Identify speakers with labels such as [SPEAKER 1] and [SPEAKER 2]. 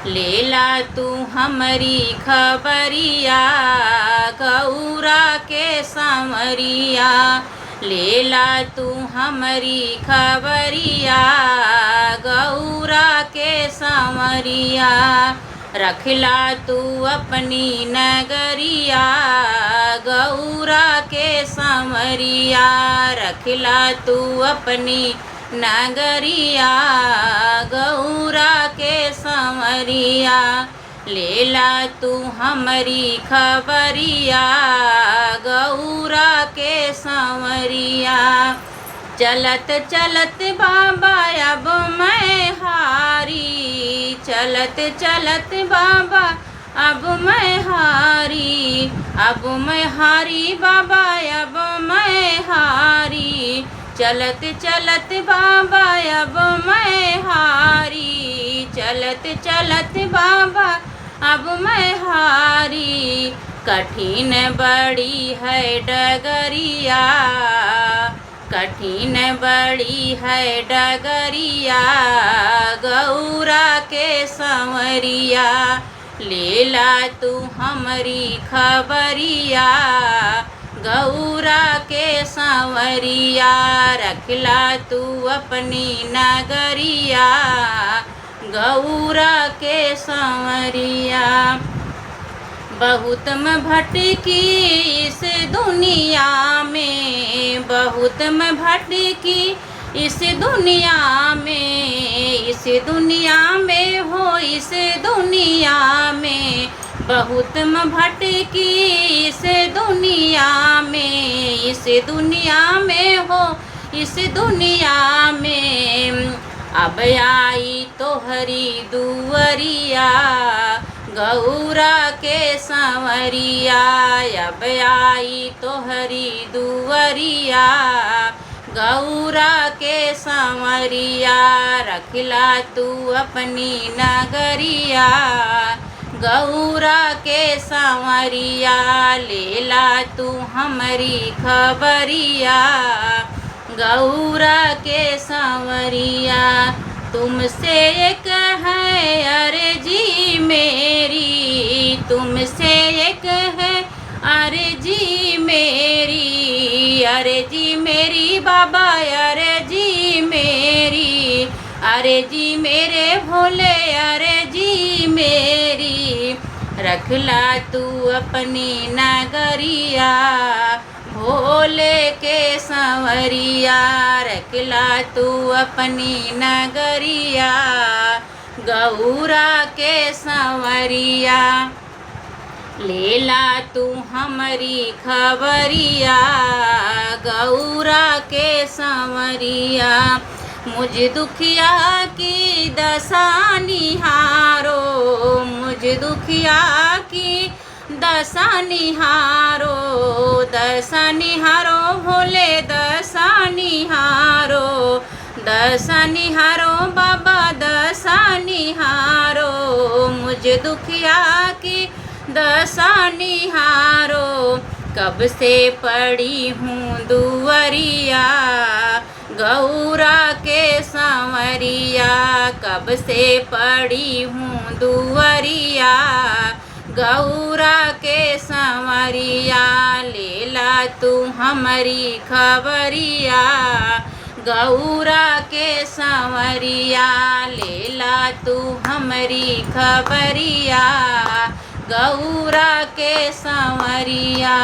[SPEAKER 1] लेला तू हमरी खबरिया गौरा के संवरिया। लेला तू हमरी खबरिया गौरा के संवरिया। रखला तू अपनी नगरिया गौरा के संवरिया। रखला तू अपनी नगरिया गौरा के संवरिया। लेला तू हमरी खबरिया गौरा के संवरिया। चलत चलत बाबा अब मैं हारी। चलत चलत बाबा अब मैं हारी। अब मैं हारी बाबा अब मैं हारी। चलत चलत बाबा अब मैं हारी। चलत चलत बाबा अब मैं हारी। कठिन बड़ी है डगरिया। कठिन बड़ी है डगरिया गौरा के संवरिया। लेला तू हमरी खबरिया गौरा के संवरिया। रखला तू अपनी नगरिया गौरा के संवरिया। बहुत मैं भटकी इस दुनिया में। बहुत मैं भटकी इस दुनिया में। इस दुनिया में हो इस दुनिया में। बहुत मैं भटकी इस दुनिया में। इस दुनिया में हो इस दुनिया में। अब आई तोहरी दुवरिया गौरा के संवरिया। अब आई तोहरी दुवरिया गौरा के संवरिया। रखला तू अपनी नगरिया गौरा के संवरिया। लेला तू हमरी खबरिया गौरा के संवरिया। तुमसे एक है अर्जी मेरी। तुमसे एक है अर्जी मेरी। अर्जी मेरी बाबा अर्जी मेरी। अर्जी मेरे भोले अर्जी मेरी। रखला तू अपनी नगरिया भोले के संवरिया। रखला तू अपनी नगरिया गौरा के संवरिया। लेला तू हमरी खबरिया गौरा के संवरिया। मुझ दुखिया की दशा निहारो। मुझ दुखिया की दशा निहारो। दशा निहारो भोले दशा निहारो। दशा निहारो बाबा दशा निहारो। मुझ दुखिया की दशा निहारो। कब से पड़ी हूँ दुवरिया गौरा के संवरिया। कब से पड़ी हूँ दुवरिया गौरा के संवरिया। लेला तू हमरी खबरिया गौरा के संवरिया। लेला तू हमरी खबरिया गौरा के संवरिया।